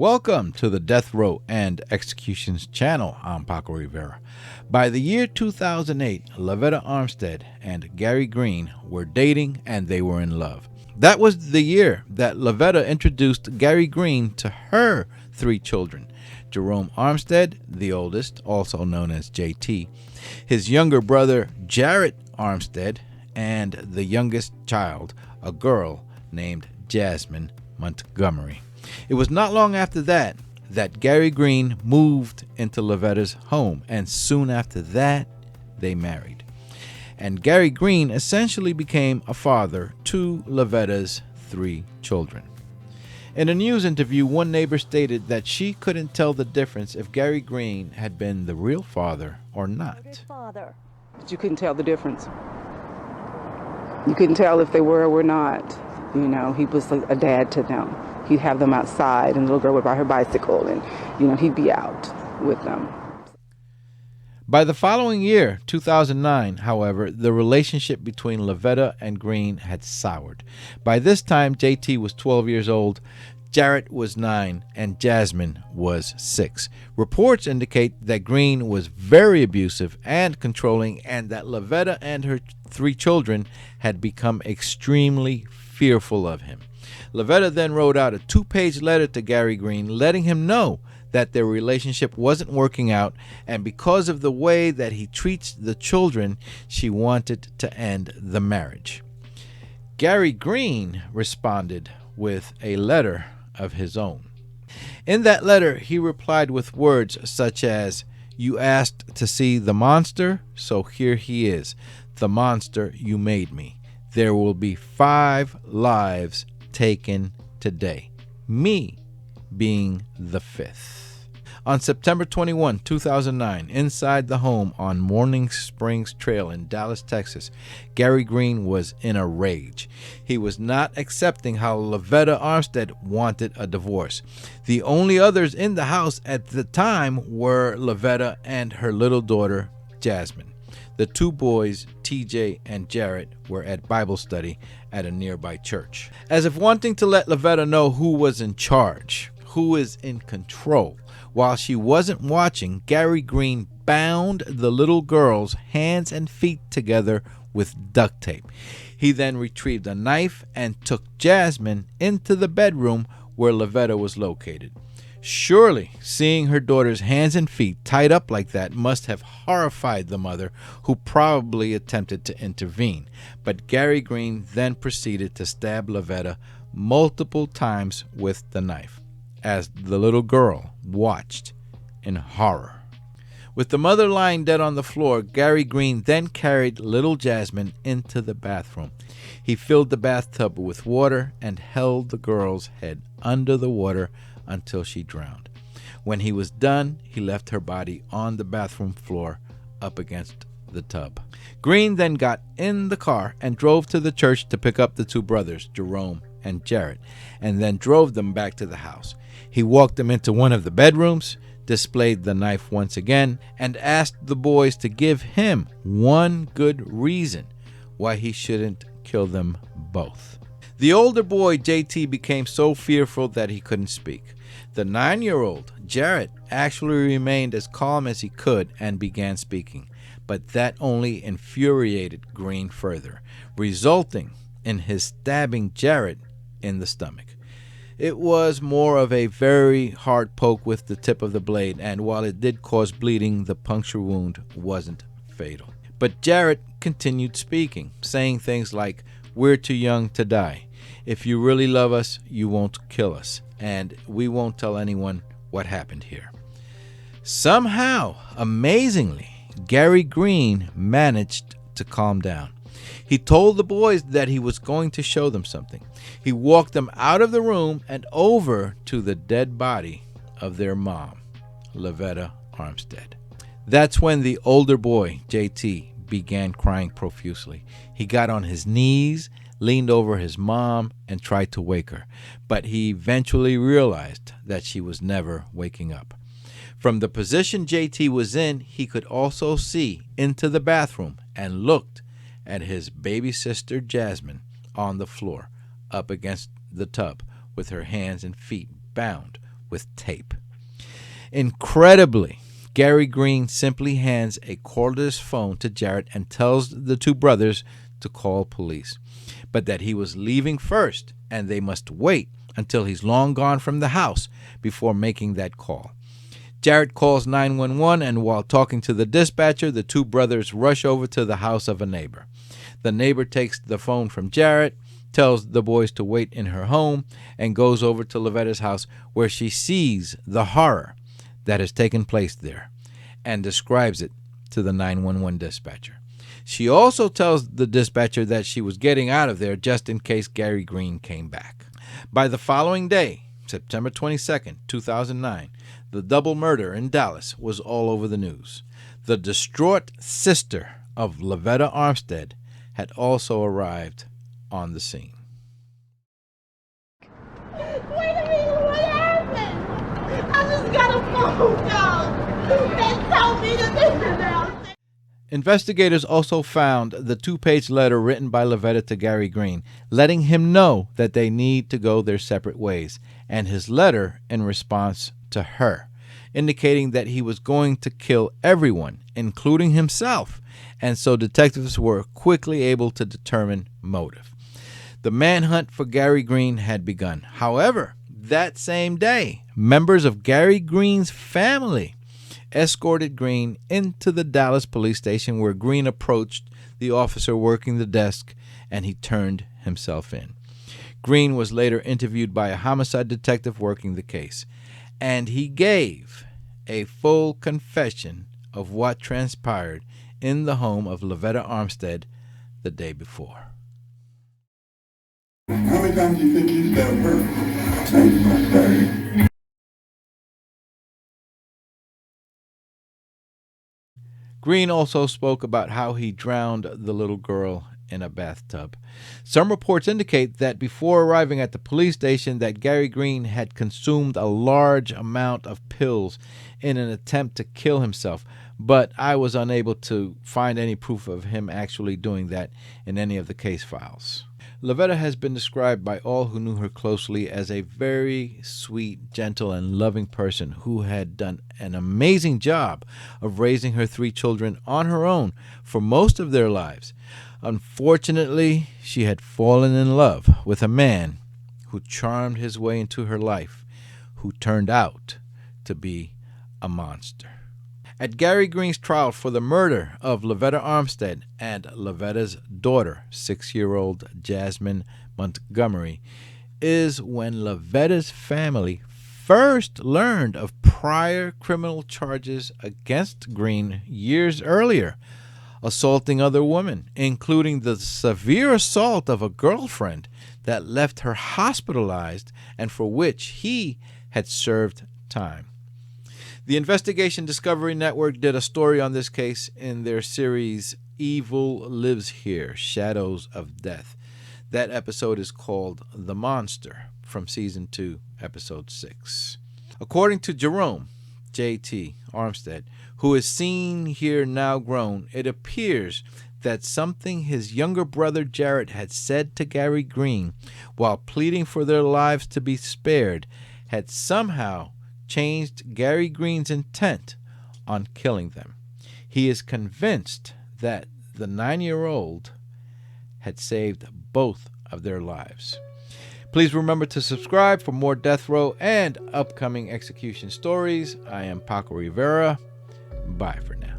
Welcome to the Death Row and Executions channel. I'm Paco Rivera. By the year 2008, Lovetta Armstead and Gary Green were dating and they were in love. That was the year that Lovetta introduced Gary Green to her three children: Jerome Armstead, the oldest, also known as JT, his younger brother Jarrett Armstead, and the youngest child, a girl named Jazzmen Montgomery. It was not long after that Gary Green moved into Lovetta's home, and soon after that, they married. And Gary Green essentially became a father to Lovetta's three children. In a news interview, one neighbor stated that she couldn't tell the difference if Gary Green had been the real father or not. But you couldn't tell the difference. You couldn't tell if they were or were not. You know, he was like a dad to them. He'd have them outside, and the little girl would ride her bicycle, and, you know, he'd be out with them. By the following year, 2009, however, the relationship between Lovetta and Green had soured. By this time, JT was 12 years old, Jarrett was 9, and Jazzmen was 6. Reports indicate that Green was very abusive and controlling, and that Lovetta and her three children had become extremely fearful of him. Lovetta then wrote out a 2-page letter to Gary Green, letting him know that their relationship wasn't working out, and because of the way that he treats the children, she wanted to end the marriage. Gary Green responded with a letter of his own. In that letter, he replied with words such as, "You asked to see the monster, so here he is, the monster you made me. There will be 5 lives taken today, me being the 5th. On September 21, 2009, inside the home on Morning Springs Trail in Dallas, Texas, Gary Green was in a rage. He was not accepting how Lovetta Armstead wanted a divorce. The only others in the house at the time were Lovetta and her little daughter, Jazzmen. The 2 boys, TJ and Jarrett, were at Bible study at a nearby church. As if wanting to let Lovetta know who was in charge, who is in control. While she wasn't watching, Gary Green bound the little girl's hands and feet together with duct tape. He then retrieved a knife and took Jazzmen into the bedroom where Lovetta was located. Surely, seeing her daughter's hands and feet tied up like that must have horrified the mother, who probably attempted to intervene. But Gary Green then proceeded to stab Lovetta multiple times with the knife, as the little girl watched in horror. With the mother lying dead on the floor, Gary Green then carried little Jazzmen into the bathroom. He filled the bathtub with water and held the girl's head under the water until she drowned. When he was done, he left her body on the bathroom floor up against the tub. Green then got in the car and drove to the church to pick up the 2 brothers, Jerome and Jarrett, and then drove them back to the house. He walked them into one of the bedrooms, displayed the knife once again, and asked the boys to give him one good reason why he shouldn't kill them both. The older boy, JT, became so fearful that he couldn't speak. The 9-year-old, Jarrett, actually remained as calm as he could and began speaking, but that only infuriated Green further, resulting in his stabbing Jarrett in the stomach. It was more of a very hard poke with the tip of the blade, and while it did cause bleeding, the puncture wound wasn't fatal. But Jarrett continued speaking, saying things like, "We're too young to die. If you really love us, you won't kill us, and we won't tell anyone what happened here." Somehow, amazingly, Gary Green managed to calm down. He told the boys that he was going to show them something. He walked them out of the room and over to the dead body of their mom, Lovetta Armstead. That's when the older boy, JT, began crying profusely. He got on his knees, leaned over his mom, and tried to wake her, but he eventually realized that she was never waking up. From the position JT was in, he could also see into the bathroom and looked at his baby sister Jazzmen on the floor up against the tub with her hands and feet bound with tape. Incredibly, Gary Green simply hands a cordless phone to Jarrett and tells the two brothers to call police, but that he was leaving first and they must wait until he's long gone from the house before making that call. Jarrett calls 911, and while talking to the dispatcher, the two brothers rush over to the house of a neighbor. The neighbor takes the phone from Jarrett, tells the boys to wait in her home, and goes over to Lovetta's house, where she sees the horror that has taken place there and describes it to the 911 dispatcher. She also tells the dispatcher that she was getting out of there just in case Gary Green came back. By the following day, September 22nd, 2009, the double murder in Dallas was all over the news. The distraught sister of Lovetta Armstead had also arrived on the scene. Wait a minute, what happened? I just got a phone call that told me that this is out. Investigators also found the 2-page letter written by Lovetta to Gary Green, letting him know that they need to go their separate ways, and his letter in response to her, indicating that he was going to kill everyone, including himself, and so detectives were quickly able to determine motive. The manhunt for Gary Green had begun. However, that same day, members of Gary Green's family escorted Green into the Dallas police station, where Green approached the officer working the desk, and he turned himself in. Green was later interviewed by a homicide detective working the case, and he gave a full confession of what transpired in the home of Lovetta Armstead the day before. How many times do you think you stabbed her? Maybe my 30. Green also spoke about how he drowned the little girl in a bathtub. Some reports indicate that before arriving at the police station that Gary Green had consumed a large amount of pills in an attempt to kill himself, but I was unable to find any proof of him actually doing that in any of the case files. Lovetta has been described by all who knew her closely as a very sweet, gentle, and loving person who had done an amazing job of raising her 3 children on her own for most of their lives. Unfortunately, she had fallen in love with a man who charmed his way into her life, who turned out to be a monster. At Gary Green's trial for the murder of Lovetta Armstead and Lovetta's daughter, 6-year-old Jazzmen Montgomery, is when Lovetta's family first learned of prior criminal charges against Green years earlier, assaulting other women, including the severe assault of a girlfriend that left her hospitalized and for which he had served time. The Investigation Discovery Network did a story on this case in their series Evil Lives Here, Shadows of Death. That episode is called The Monster, from Season 2, Episode 6. According to Jerome, J.T. Armstead, who is seen here now grown, it appears that something his younger brother Jarrett had said to Gary Green while pleading for their lives to be spared had somehow changed Gary Green's intent on killing them. He is convinced that the 9-year-old had saved both of their lives. Please remember to subscribe for more death row and upcoming execution stories. I am Paco Rivera. Bye for now.